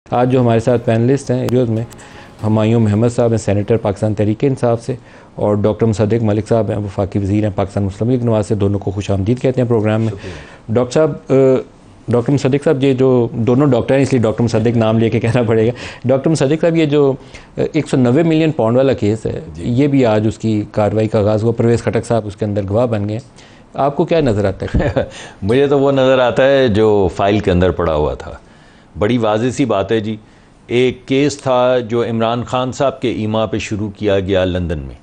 आज जो हमारे साथ पैनलिस्ट हैं एरियोज़ में हुमायूं महमद साहब हैं, सेनेटर पाकिस्तान तहरीक इंसाफ से, और डॉक्टर मुसद्दिक मलिक साहब हैं, वफाकी वज़ीर हैं पाकिस्तान मुस्लिम लीग नवाज से। दोनों को खुश आमदीद कहते हैं प्रोग्राम में। डॉक्टर साहब, डॉक्टर मुसद्दिक साहब, ये जो दोनों डॉक्टर हैं इसलिए डॉक्टर मुसद्दिक नाम लेके कहना पड़ेगा। डॉक्टर मुसद्दिक साहब, ये जो 190 मिलियन पाउंड वाला केस है, ये भी आज उसकी कार्रवाई का आगाज़ हुआ। परवेज़ खटक साहब उसके अंदर गवाह बन गए। आपको क्या नज़र आता है? मुझे तो वो नज़र आता है जो फाइल के अंदर पड़ा हुआ था। बड़ी वाज़ेह सी बात है जी। एक केस था जो इमरान खान साहब के ईमा पे शुरू किया गया लंदन में,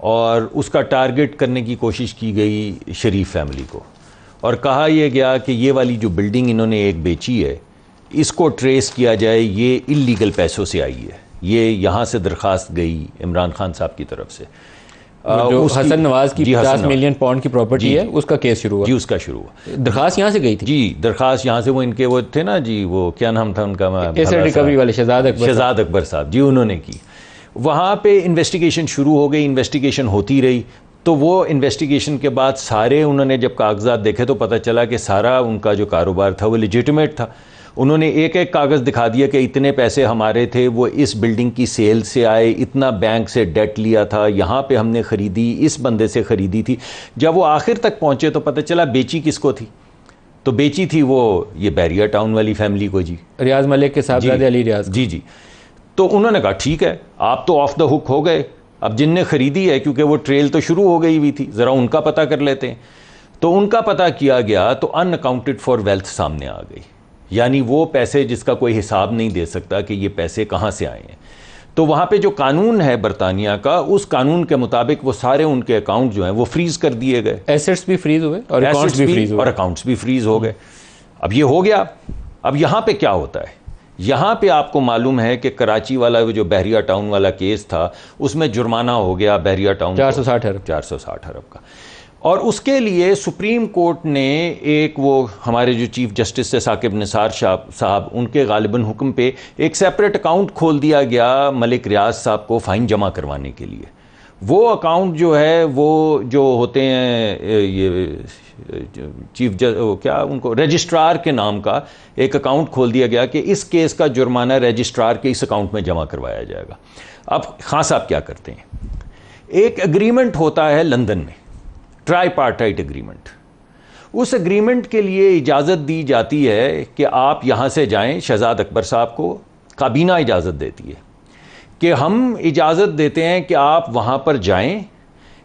और उसका टारगेट करने की कोशिश की गई शरीफ फैमिली को, और कहा यह गया कि ये वाली जो बिल्डिंग इन्होंने एक बेची है, इसको ट्रेस किया जाए, ये इल्लीगल पैसों से आई है, ये यहाँ से दरख्वास्त गई इमरान खान साहब की तरफ से। जो हसन नवाज की 50 मिलियन पाउंड की प्रॉपर्टी है, उसका केस शुरू हुआ। जी, उसका शुरू हुआ। दरखास्त यहाँ से गई थी जी, दरखास्त यहाँ से, वो इनके वो थे ना जी, वो क्या नाम था उनका, एसेट रिकवरी वाले शहजाद अकबर साहब जी, उन्होंने की। वहाँ पे इन्वेस्टिगेशन शुरू हो गई, इन्वेस्टिगेशन होती रही। तो वो इन्वेस्टिगेशन के बाद सारे उन्होंने जब कागजात देखे तो पता चला कि सारा उनका जो कारोबार था वो लेजिटिमेट था। उन्होंने एक एक कागज़ दिखा दिया कि इतने पैसे हमारे थे, वो इस बिल्डिंग की सेल से आए, इतना बैंक से डेट लिया था, यहाँ पे हमने ख़रीदी, इस बंदे से ख़रीदी थी। जब वो आखिर तक पहुँचे तो पता चला बेची किसको थी, तो बेची थी वो ये बैरिया टाउन वाली फैमिली को जी, रियाज मलिक के साहबजादे अली रियाज। जी जी। तो उन्होंने कहा ठीक है, आप तो ऑफ द हुक हो गए, अब जिनने ख़रीदी है, क्योंकि वो ट्रेल तो शुरू हो गई हुई थी, ज़रा उनका पता कर लेते हैं। तो उनका पता किया गया तो अनअकाउंटेड फॉर वेल्थ सामने आ गई, यानी वो पैसे जिसका कोई हिसाब नहीं दे सकता कि ये पैसे कहाँ से आए हैं। तो वहाँ पे जो कानून है बरतानिया का, उस कानून के मुताबिक वो सारे उनके अकाउंट जो हैं वो फ्रीज़ कर दिए गए। एसेट्स भी फ्रीज हुए और अकाउंट्स भी फ्रीज हुए, और अकाउंट्स भी फ्रीज हो गए। अब ये हो गया। अब यहाँ पे क्या होता है, यहाँ पे आपको मालूम है कि कराची वाला जो बहरिया टाउन वाला केस था, उसमें जुर्माना हो गया बहरिया टाउन 460 अरब का। और उसके लिए सुप्रीम कोर्ट ने एक, वो हमारे जो चीफ जस्टिस है साकिब निसार साहब, उनके गालिबन हुक्म पे एक सेपरेट अकाउंट खोल दिया गया मलिक रियाज साहब को फ़ाइन जमा करवाने के लिए। वो अकाउंट जो है, वो जो होते हैं ये क्या उनको रजिस्ट्रार के नाम का एक अकाउंट खोल दिया गया कि इस केस का जुर्माना रजिस्ट्रार के इस अकाउंट में जमा करवाया जाएगा। अब खान साहब क्या करते हैं, एक एग्रीमेंट होता है लंदन में, ट्राईपार्टाइट एग्रीमेंट। उस एग्रीमेंट के लिए इजाज़त दी जाती है कि आप यहाँ से जाएं। शहजाद अकबर साहब को काबीना इजाज़त देती है कि हम इजाज़त देते हैं कि आप वहाँ पर जाएं,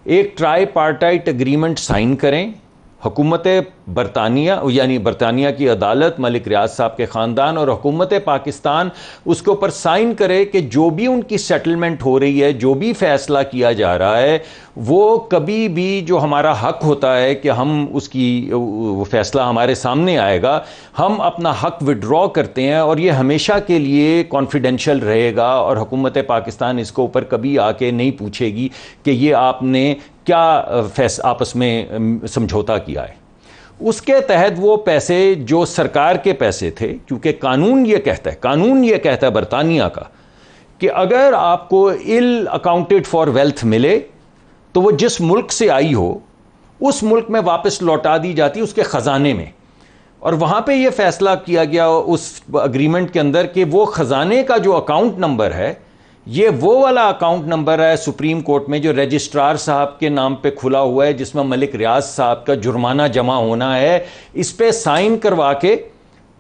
एक ट्राईपार्टाइट एग्रीमेंट साइन करें। हुकूमत बरतानिया यानी बरतानिया की अदालत, मलिक रियाज साहब के ख़ानदान और हुकूमत पाकिस्तान उसके ऊपर साइन करे कि जो भी उनकी सेटलमेंट हो रही है, जो भी फ़ैसला किया जा रहा है, वो कभी भी जो हमारा हक होता है कि हम उसकी वो फ़ैसला हमारे सामने आएगा, हम अपना हक विड्रॉ करते हैं और ये हमेशा के लिए कॉन्फिडेंशियल रहेगा, और हुकूमत पाकिस्तान इसके ऊपर कभी आके नहीं पूछेगी कि ये आपने क्या आपस में समझौता किया है। उसके तहत वो पैसे जो सरकार के पैसे थे, क्योंकि कानून ये कहता है बरतानिया का कि अगर आपको इल अकाउंटेड फॉर वेल्थ मिले तो वो जिस मुल्क से आई हो उस मुल्क में वापस लौटा दी जाती है उसके ख़जाने में। और वहाँ पे ये फैसला किया गया उस एग्रीमेंट के अंदर कि वो ख़जाने का जो अकाउंट नंबर है, ये वो वाला अकाउंट नंबर है सुप्रीम कोर्ट में जो रजिस्ट्रार साहब के नाम पे खुला हुआ है, जिसमें मलिक रियाज साहब का जुर्माना जमा होना है। इस पे साइन करवा के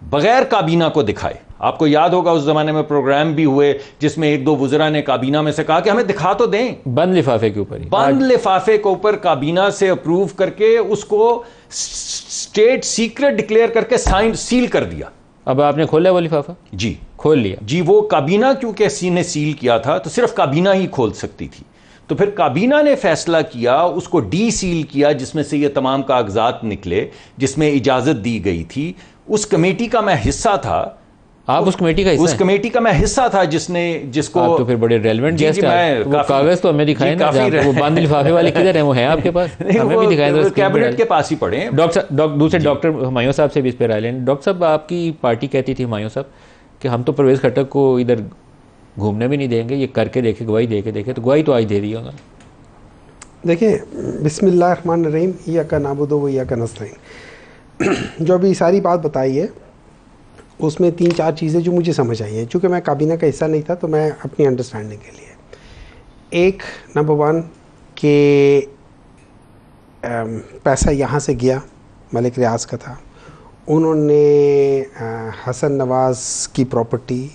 बगैर काबीना को दिखाए। आपको याद होगा उस जमाने में प्रोग्राम भी हुए जिसमें एक दो वुज़रा ने काबीना में से कहा कि हमें दिखा तो दें, बंद लिफाफे के ऊपर, बंद लिफाफे के ऊपर काबीना से अप्रूव करके उसको स्टेट सीक्रेट डिक्लेयर करके साइन सील कर दिया। अब आपने खोला वो लिफाफा? जी, खोल लिया जी। वो काबीना क्योंकि ने सील किया था तो सिर्फ काबीना ही खोल सकती थी, तो फिर काबीना ने फैसला किया, उसको डी सील किया, जिसमें से ये तमाम कागजात निकले जिसमें इजाज़त दी गई थी। उस कमेटी का मैं हिस्सा था। आप उस कमेटी का हिस्सा? उस कमेटी का मैं हिस्सा था जिसको आप तो फिर बड़े रेलेवेंट गेस्ट हैं। वो कागज तो हमें दिखाए ना, वो बंद लिफाफे वाले किधर हैं? वो हैं आपके पास? हमें भी दिखाएं, कैबिनेट के पास ही पड़े हैं। दूसरे डॉक्टर हुमायूं साहब से भी इस पर राय लें। डॉक्टर साहब, आपकी पार्टी कहती थी हुमायूं साहब कि हम तो परवेज़ खटक को इधर घूमने भी नहीं देंगे, ये करके देखे, गवाही दे के देखे। तो गवाही तो आज दे दी होगा। देखिए, बिस्मिल्लाहिर्रहमानिर्रहीम, इय्याका नअबुदु व इय्याका नस्तईन। जो अभी सारी बात बताई है उसमें 3-4 चीज़ें जो मुझे समझ आई हैं, चूँकि मैं काबीना का हिस्सा नहीं था तो मैं अपनी अंडरस्टैंडिंग के लिए, एक नंबर 1 कि पैसा यहाँ से गया, मलिक रियाज का था, उन्होंने हसन नवाज़ की प्रॉपर्टी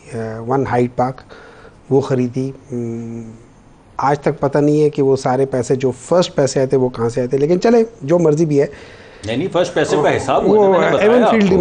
1 हाइड पार्क वो ख़रीदी। आज तक पता नहीं है कि वो सारे पैसे जो फर्स्ट पैसे आए थे वो कहाँ से आए थे, लेकिन चले जो मर्जी भी है। नहीं, फर्स्ट पैसे का हिसाब वो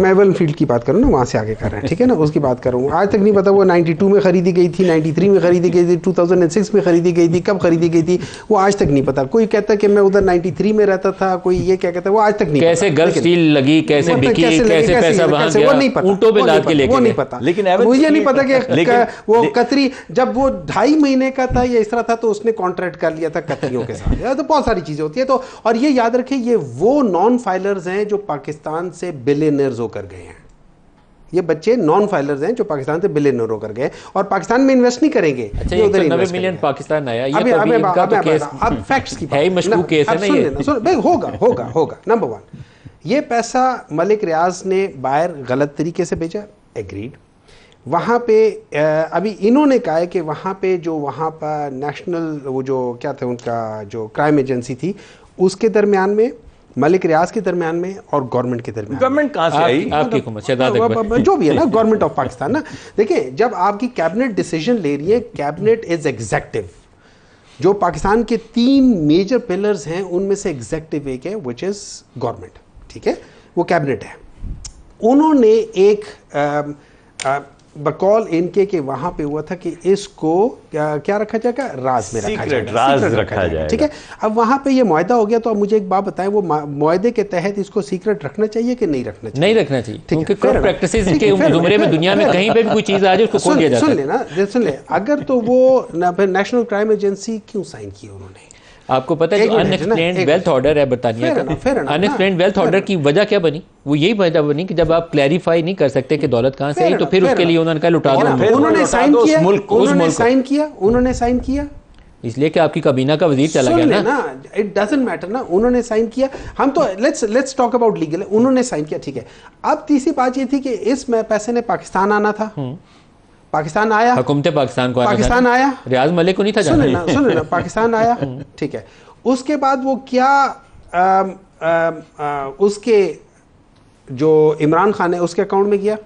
एवन फील्ड की बात करूँ ना, वहाँ से आगे कर रहे हैं, ठीक है ना, उसकी बात करूँ। आज तक नहीं पता वो 92 में ख़रीदी गई थी, 93 में ख़रीदी गई थी, 2006 में ख़रीदी गई थी, कब ख़रीदी गई थी वो आज तक नहीं पता। कोई कहता है कि मैं उधर 93 में रहता था, कोई ये क्या कहता है, वो आज तक नहीं पता। कैसे गल्फ स्टील लगी, कैसे बिकी, कैसे पैसा वहाँ गया, वो नहीं पता, ऊँटों पे लाद के लेके वो नहीं पता। लेकिन मुझे नहीं पता कि वो कतरी जब वो 2.5 महीने का था या इस तरह था तो उसने कॉन्ट्रैक्ट कर लिया था कतरियों के साथ। तो बहुत सारी चीज़ें होती है। तो और ये याद रखें, ये वो नॉन फाइलर्स हैं जो पाकिस्तान से बिलियनर्स होकर गए हैं। ये बच्चे नॉन फाइलर्स हैं जो पाकिस्तान से बिलियनर होकर गए और पाकिस्तान में इन्वेस्ट नहीं करेंगे। अच्छा, ये 90 मिलियन पाकिस्तान आया, ये तो इनका तो केस अब फैक्ट्स की है ही, मशकूक केस है ना ये। सुन होगा। नंबर 1, ये पैसा मलिक रियाज ने बाहर गलत तरीके से भेजा, एग्रीड। वहाँ पे अभी इन्होंने कहा है कि वहाँ पे जो वहाँ पर नेशनल वो जो क्या था उनका जो क्राइम एजेंसी थी, उसके दरमियान में, मलिक रियाज के दरमियान में और गवर्नमेंट के दरमियान। गवर्नमेंट कहाँ से आई? आपकी हुकूमत, शहजाद अकबर, जो भी है ना, गवर्नमेंट ऑफ पाकिस्तान ना। देखिए, जब आपकी कैबिनेट डिसीजन ले रही है, कैबिनेट इज एग्जेक्टिव। जो पाकिस्तान के 3 मेजर पिलर्स हैं उनमें से एग्जेक्टिव एक है, विच इज गवर्नमेंट, ठीक है, वो कैबिनेट है। उन्होंने एक बकौल इनके के वहां पे हुआ था कि इसको क्या रखा जाएगा, राज में रखा जाएगा, राज रखा जाएगा, ठीक है। अब वहां पे ये मुआहदा हो गया, तो अब मुझे एक बात बताएं, वो मुआहदे के तहत इसको सीक्रेट रखना चाहिए कि नहीं रखना चाहिए? नहीं रखना चाहिए, क्योंकि करप्ट प्रैक्टिसेस के जुमरे में दुनिया में कहीं पे भी कोई चीज आ जाए उसको खोल दिया जाता है। सुन ले, अगर तो वो नेशनल क्राइम एजेंसी क्यों साइन की उन्होंने? आपको पता है जो अनएक्सप्लेन्ड वेल्थ ऑर्डर है बरतानिया का, अनएक्सप्लेन्ड वेल्थ ऑर्डर की वजह क्या बनी? वो यही वजह बनी कि जब आप क्लैरिफाई नहीं कर सकते कि दौलत कहाँ से आई, तो फिर उसके लिए उन्होंने कहा लुटा दो। उन्होंने साइन किया इसलिए कि आपकी काबीना का वजीर चला गया ना। इट डजंट मैटर ना, उन्होंने साइन किया। हम तो लेट्स टॉक अबाउट लीगल। उन्होंने साइन किया, ठीक है। अब तीसरी बात ये थी कि इस पैसे ने पाकिस्तान आना था, पाकिस्तान आया, हुकूमत पाकिस्तान को पाकिस्तान आया, रियाज मलिक को नहीं था जाना। सुन ना, पाकिस्तान आया, ठीक है। उसके बाद वो क्या उसके जो इमरान खान है उसके अकाउंट में गया।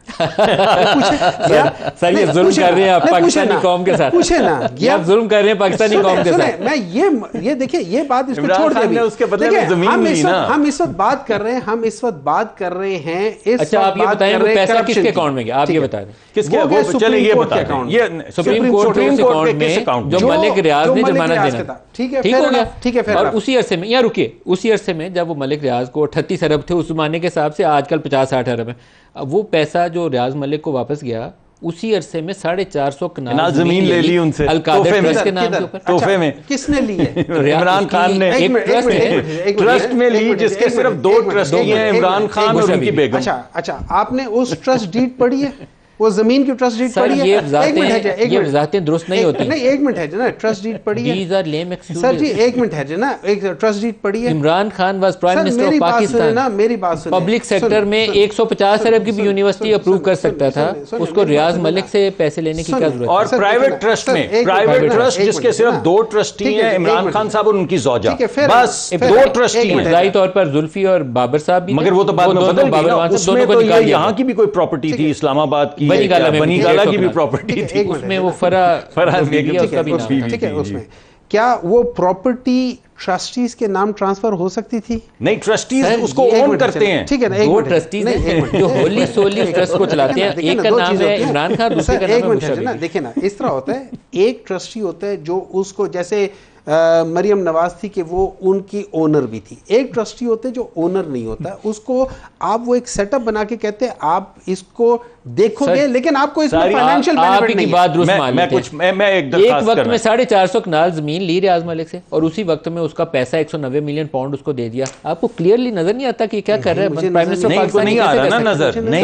सर ये जुल्म कर रहे हैं आप पाकिस्तानी कौम के साथ, पूछे ना, ये आप जुल्म कर रहे हैं पाकिस्तानी कौम के साथ। मैं ये देखिए, ये बात इसको छोड़ दे, उसके बदले में जमीन मिली ना। हम इस वक्त बात कर रहे हैं, अच्छा आप ये बताएं वो पैसा किसके अकाउंट में गया, आप ये बता दें किसके? वो चले ये बता दें, ये सुप्रीम कोर्ट के अकाउंट जो मलिक रियाज ने जुर्माना देना, ठीक हो गया, ठीक है। और उसी अरसे में, या रुकिए, उसी अरसे में जब वो मलिक रियाज को 38 अरब थे उस जमाने के हिसाब से, आजकल 50-60 अरब है, वो पैसा जो रियाज मलिक को वापस गया, उसी अरसे में 450 कनाल जमीन ले ली उनसे अलकादर ट्रस्ट के नाम के ऊपर। तोहफे में किसने ली है? इमरान खान ने एक ट्रस्ट में ली, जिसके सिर्फ 2 ट्रस्टी हैं, इमरान खान और उनकी बेगम। अच्छा, आपने उस ट्रस्ट डीड पढ़ी है? वो जमीन की ट्रस्ट डीड पड़ी है? ये वजाहतें दुरुस्त नहीं होती। नहीं, एक मिनट है ना, ट्रस्ट डीड पड़ी है। These are lame excuses. Sir ji एक मिनट है ना, एक ट्रस्ट डीड पड़ी है। Imran Khan was prime minister of Pakistan. मेरी बात सुनिए, पब्लिक सेक्टर में 150 अरब की भी यूनिवर्सिटी अप्रूव कर सकता था, उसको रियाज मलिक से पैसे लेने की क्या जरूरत? और प्राइवेट ट्रस्ट में, प्राइवेट ट्रस्ट जिसके सिर्फ 2 ट्रस्टी हैं, इमरान खान साहब और उनकी ज़ौजा, बस 2 ट्रस्टी हैं। इब्तदाई तौर पर जुल्फी और बाबर साहब भी, मगर वो तो बाद में बदल गए ना। उसमें तो यहाँ की भी कोई प्रॉपर्टी थी, इस्लामाबाद की, बनीगाला की भी प्रॉपर्टी थी, उसमें वो फराज बेगी है, उसका भी नाम, ठीक है। उसमें क्या वो प्रॉपर्टी ट्रस्टीज के नाम ट्रांसफर हो सकती थी? नहीं, ट्रस्टीज उसको ओन करते हैं, ठीक है ना। 2 ट्रस्टीज जो होली सोली ट्रस्ट को चलाते हैं, एक का नाम है इमरान खान, दूसरे का नाम है ना। देखिए ना, इस तरह होता है, एक ट्रस्टी होता है जो उसको, जैसे मरियम नवाज थी कि वो उनकी ओनर भी थी। एक ट्रस्टी होते हैं जो ओनर नहीं होता, उसको आप वो एक सेटअप बना के कहते हैं आप इसको देखोगे, लेकिन आपको इसमें फाइनेंशियल बेनिफिट नहीं है। मैं एक वक्त में 450 कनाल जमीन ली रियाज मलिक से, और उसी वक्त में उसका पैसा 190 मिलियन पाउंड उसको दे दिया। आपको क्लियरली नजर नहीं आता कि क्या कर रहा है प्राइम मिनिस्टर पाकिस्तान? नहीं आ रहा ना नजर, नहीं।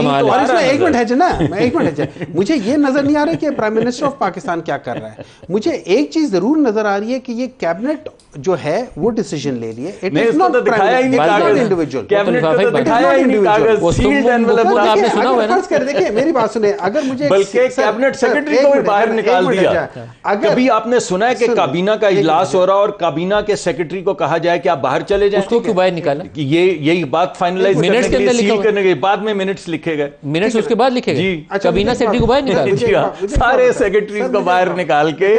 एक मिनट है ना, एक मिनट है, मुझे ये नजर नहीं आ रहा कि प्राइम मिनिस्टर ऑफ पाकिस्तान क्या कर रहा है। मुझे एक चीज जरूर नजर आ रही है कि ये कैबिनेट जो है वो डिसीजन ले लिए। It is not individual, cabinet तो दिखाया ही नहीं कागज, वो सील्ड एनवेलप आपने सुना हुआ है ना। देखिए मेरी बात सुने, अगर मुझे बल्कि कैबिनेट सेक्रेटरी को भी बाहर निकाल दिया। कभी आपने सुना है कि काबीना का इजलास हो रहा और काबीना के सेक्रेटरी को कहा जाए कि आप बाहर चले जाएं? उसको क्यों बाहर निकाला? ये यही बात फाइनलाइज मिनट्स के अंदर सील करने के बाद में मिनट्स लिखे गए, मिनट्स उसके बाद लिखे गए। जी, काबीना सेक्रेटरी को बाहर निकाला, सारे सेक्रेटरीज को बाहर निकाल के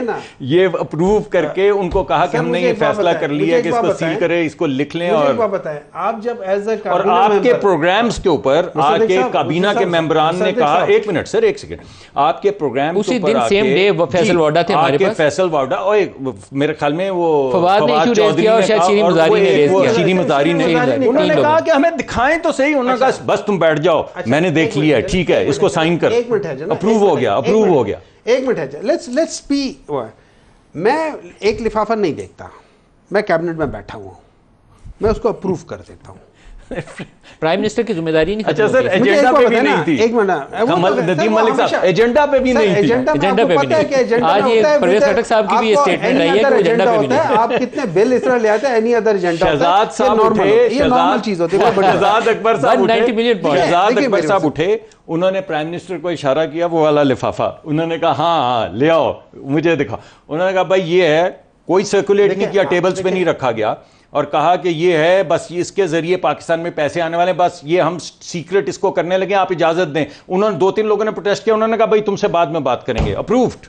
ये अप्रूव करके उनको कहा कि हमने ये फैसला कर लिया कि इसको सील करें, इसको लिख लें। और बताएं, आप जब एज अ और आपके प्रोग्राम्स के ऊपर आके काबीना के मेंबरान ने कहा, एक मिनट सर, एक सेकंड, आपके प्रोग्राम उसी दिन सेम डे फैसल वाडा थे हमारे पास, फैसल वाडा, और मेरे ख्याल में वो फवाद ने इशू रेज किया और शायद शीरी मुजारी ने रेज किया, शीरी मुजारी ने, उन्होंने कहा कि हमें दिखाएं तो सही, उन्होंने कहा बस तुम बैठ जाओ, मैंने देख लिया, ठीक है, इसको साइन कर, अप्रूव हो गया, अप्रूव हो गया। एक मिनट है, लेट्स बी, मैं एक लिफाफा नहीं देखता, मैं कैबिनेट में बैठा हुआ हूं, मैं उसको अप्रूव कर देता हूं। प्राइम मिनिस्टर की जिम्मेदारी नहीं। अच्छा सर, एजेंडा पे भी नहीं थी, एक मिनट, नदीम मलिक साहब, एजेंडा पे भी नहीं थी, एजेंडा पे भी नहीं। आज ये परवेज खटक साहब की भी ये स्टेटमेंट आई है कि एजेंडा पे भी नहीं। आप कितने बिल इस तरह ले आते हैं, एनी अदर एजेंडा। शहजाद साहब उठे, ये नॉर्मल चीज होती है। शहजाद अक्बर साहब उठे, 190 मिलियन पॉइंट, शहजाद अकबर साहब उठे, उन्होंने प्राइम मिनिस्टर को इशारा किया, वो वाला लिफाफा, उन्होंने कहा हाँ ले आओ, मुझे दिखाओ। उन्होंने कहा भाई ये है, कोई सर्कुलेट नहीं किया, टेबल्स पे नहीं रखा गया, और कहा कि ये है, बस इसके जरिए पाकिस्तान में पैसे आने वाले, बस ये हम सीक्रेट इसको करने लगे, आप इजाजत दें। उन्होंने 2-3 लोगों ने प्रोटेस्ट किया, उन्होंने कहा भाई तुमसे बाद में बात करेंगे, अप्रूव्ड।